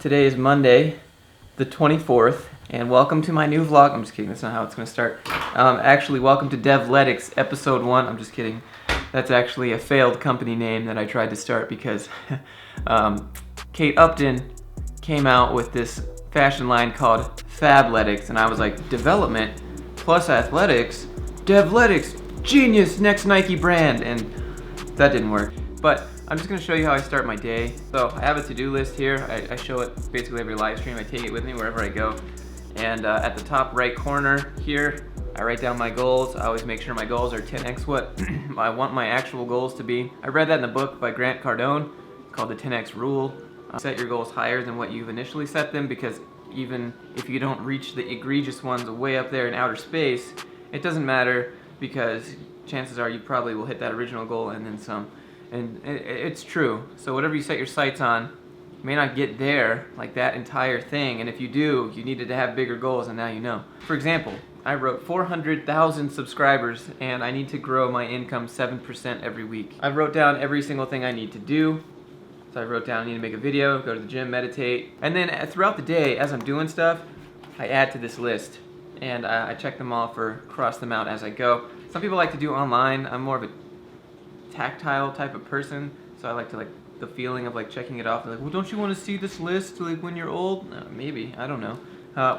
Today is Monday, the 24th, and welcome to my new vlog. I'm just kidding, that's not how it's going to start. Actually, welcome to Devletics, episode 1. I'm just kidding. That's actually a failed company name that I tried to start because Kate Upton came out with this fashion line called Fabletics, and I was like, development plus athletics, Devletics, genius, next Nike brand, and that didn't work. But I'm just going to show you how I start my day. So I have a to-do list here. I show it basically every live stream. I take it with me wherever I go. And at the top right corner here, I write down my goals. I always make sure my goals are 10x what I want my actual goals to be. I read that in the book by Grant Cardone called the 10x rule. Set your goals higher than what you've initially set them, because even if you don't reach the egregious ones way up there in outer space, it doesn't matter, because chances are you probably will hit that original goal and then some. And it's true. So whatever you set your sights on, you may not get there, like that entire thing. And if you do, you needed to have bigger goals, and now you know. For example, I wrote 400,000 subscribers, and I need to grow my income 7% every week. I wrote down every single thing I need to do. So I wrote down I need to make a video, go to the gym, meditate. And then throughout the day, as I'm doing stuff, I add to this list. And I check them off or cross them out as I go. Some people like to do online. I'm more of a tactile type of person, so I like to like the feeling of like checking it off. They're like, well, don't you want to see this list like when you're old? Maybe, I don't know.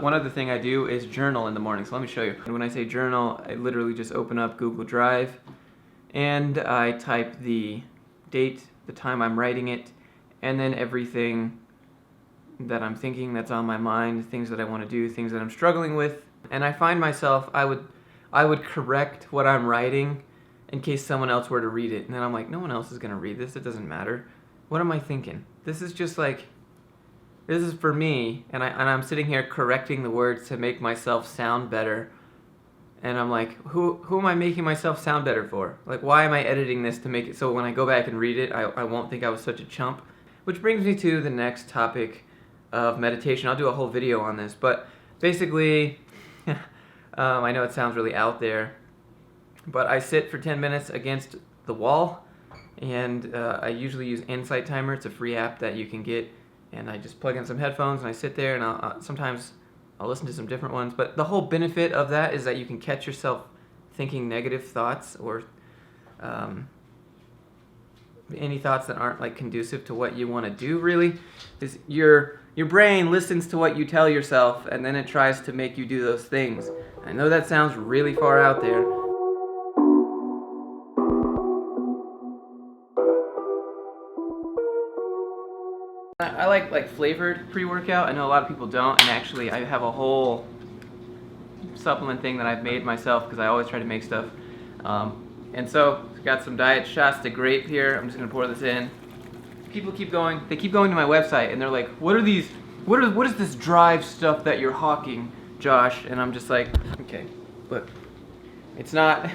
One other thing I do is journal in the morning, so let me show you. And when I say journal, I literally just open up Google Drive and I type the date, the time I'm writing it, and then everything that I'm thinking that's on my mind, things that I want to do, things that I'm struggling with. And I find myself, I would correct what I'm writing in case someone else were to read it. And then I'm like, no one else is going to read this. It doesn't matter. What am I thinking? This is just like, this is for me. And I'm sitting here correcting the words to make myself sound better. And I'm like, who am I making myself sound better for? Like, why am I editing this to make it so when I go back and read it, I won't think I was such a chump? Which brings me to the next topic of meditation. I'll do a whole video on this. But basically, I know it sounds really out there, but I sit for 10 minutes against the wall, and I usually use Insight Timer. It's a free app that you can get, and I just plug in some headphones and I sit there, and sometimes I'll listen to some different ones. But the whole benefit of that is that you can catch yourself thinking negative thoughts or any thoughts that aren't like conducive to what you want to do. Really, is your brain listens to what you tell yourself, and then it tries to make you do those things. I know that sounds really far out there. I like flavored pre-workout. I know a lot of people don't, and actually I have a whole supplement thing that I've made myself because I always try to make stuff. And so I've got some diet shots to grape here. I'm just gonna pour this in. People keep going. They keep going to my website and they're like, "What are these? What is this Drive stuff that you're hawking, Josh?" And I'm just like, okay, look, it's not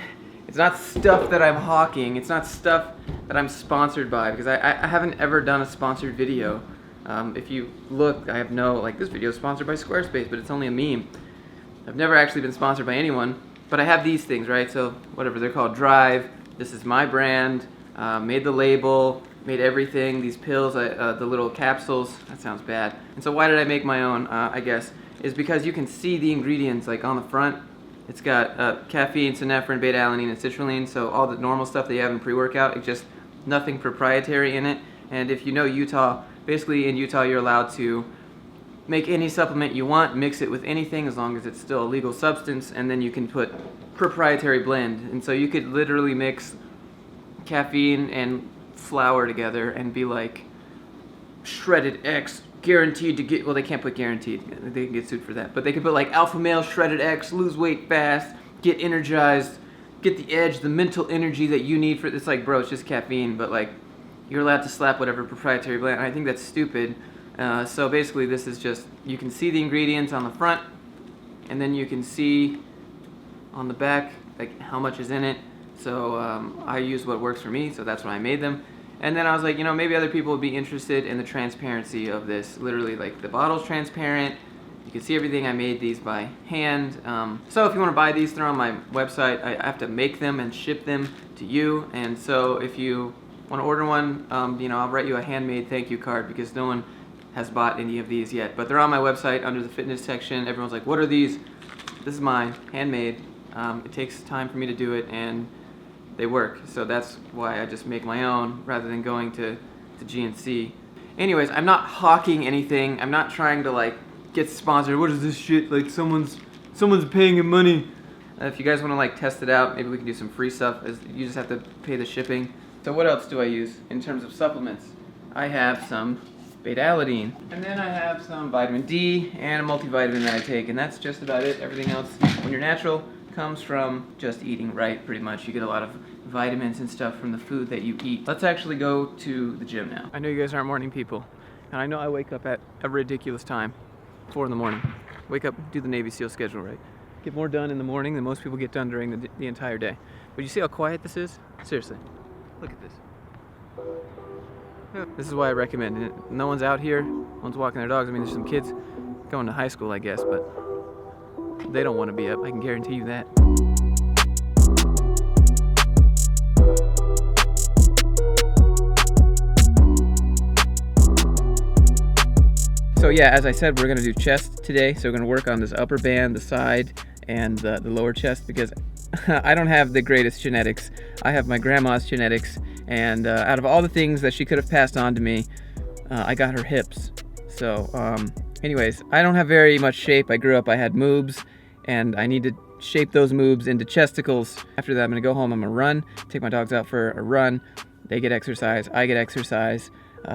stuff that I'm hawking. It's not stuff that I'm sponsored by, because I haven't ever done a sponsored video. If you look, I have no, like, this video is sponsored by Squarespace, but it's only a meme. I've never actually been sponsored by anyone, but I have these things, right? So whatever, they're called Drive. This is my brand. Made the label, made everything. These pills, the little capsules, that sounds bad. And so why did I make my own, I guess, is because you can see the ingredients like on the front. It's got caffeine, synephrine, beta-alanine, and citrulline, so all the normal stuff that you have in pre-workout. It's just nothing proprietary in it. And if you know Utah, basically in Utah you're allowed to make any supplement you want, mix it with anything as long as it's still a legal substance, and then you can put proprietary blend. And so you could literally mix caffeine and flour together and be like, shredded X, guaranteed to get, well, they can't put guaranteed, they can get sued for that, but they could put like alpha male shredded X, lose weight fast, get energized, get the edge, the mental energy that you need for, it's like, bro, it's just caffeine, but like, you're allowed to slap whatever proprietary blend. I think that's stupid. So basically this is just, you can see the ingredients on the front, and then you can see on the back like how much is in it. So I use what works for me, so that's why I made them. And then I was like, you know, maybe other people would be interested in the transparency of this. Literally, like, the bottle's transparent. You can see everything. I made these by hand. So if you want to buy these, they're on my website. I have to make them and ship them to you. And so if you want to order one, you know, I'll write you a handmade thank you card, because no one has bought any of these yet, but they're on my website under the fitness section. Everyone's like, what are these? This is mine, handmade. It takes time for me to do it, and they work. So that's why I just make my own rather than going to GNC. Anyways, I'm not hawking anything. I'm not trying to like get sponsored. What is this shit? Like someone's paying him money. If you guys want to like test it out, maybe we can do some free stuff. You just have to pay the shipping. So what else do I use in terms of supplements? I have some beta-alanine, and then I have some vitamin D and a multivitamin that I take, and that's just about it. Everything else, when you're natural, comes from just eating right, pretty much. You get a lot of vitamins and stuff from the food that you eat. Let's actually go to the gym now. I know you guys aren't morning people, and I know I wake up at a ridiculous time, 4 in the morning. Wake up, do the Navy SEAL schedule, right? Get more done in the morning than most people get done during the entire day. But you see how quiet this is? Seriously, look at this. This is why I recommend it. No one's out here, no one's walking their dogs. I mean, there's some kids going to high school, I guess, but they don't want to be up, I can guarantee you that. So yeah, as I said, we're going to do chest today. So we're going to work on this upper band, the side, and the lower chest, because I don't have the greatest genetics. I have my grandma's genetics, and out of all the things that she could have passed on to me, I got her hips. So anyways, I don't have very much shape. I grew up, I had moobs, and I need to shape those moobs into chesticles. After that, I'm going to go home, I'm going to run, take my dogs out for a run. They get exercise, I get exercise.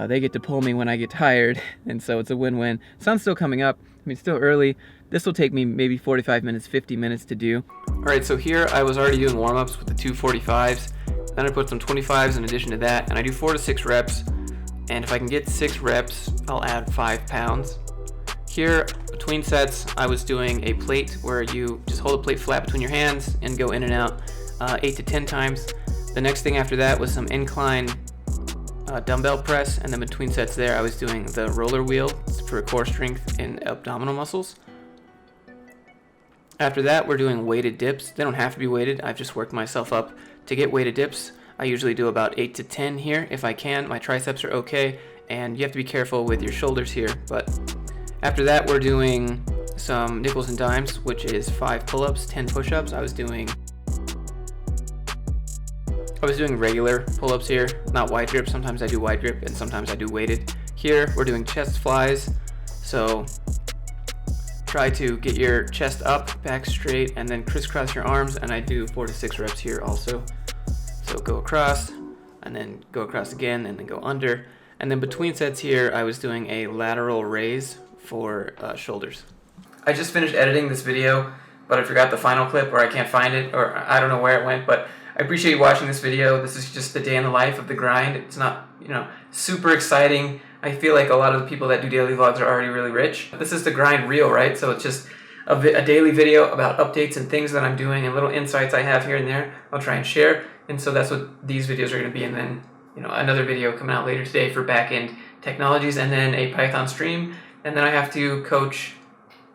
They get to pull me when I get tired, and so it's a win-win. Sun's still coming up. I mean, it's still early. This will take me maybe 45 minutes, 50 minutes to do. All right, so here I was already doing warm-ups with the 245s. Then I put some 25s in addition to that, and I do 4 to 6 reps. And if I can get 6 reps, I'll add 5 pounds. Here, between sets, I was doing a plate where you just hold a plate flat between your hands and go in and out 8 to 10 times. The next thing after that was some incline dumbbell press, and then between sets there I was doing the roller wheel for core strength and abdominal muscles. After that, we're doing weighted dips. They don't have to be weighted. I've just worked myself up to get weighted dips. I usually do about 8 to 10 here if I can. My triceps are okay, and you have to be careful with your shoulders here. But after that, we're doing some nickels and dimes, which is 5 pull-ups, 10 push-ups. I was doing regular pull-ups here, not wide grip. Sometimes I do wide grip and sometimes I do weighted. Here we're doing chest flies, so try to get your chest up, back straight, and then crisscross your arms, and I do 4 to 6 reps here also. So go across, and then go across again, and then go under. And then between sets here, I was doing a lateral raise for shoulders. I just finished editing this video, but I forgot the final clip, or I can't find it, or I don't know where it went, but I appreciate you watching this video. This is just the day in the life of the grind. It's not, super exciting. I feel like a lot of the people that do daily vlogs are already really rich. This is the grind reel, right? So it's just a daily video about updates and things that I'm doing and little insights I have here and there. I'll try and share. And so that's what these videos are going to be. And then, another video coming out later today for back-end technologies, and then a Python stream. And then I have to coach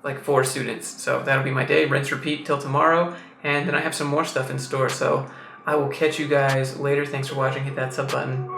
like 4 students. So that'll be my day. Rinse, repeat till tomorrow. And then I have some more stuff in store. So I will catch you guys later. Thanks for watching. Hit that sub button.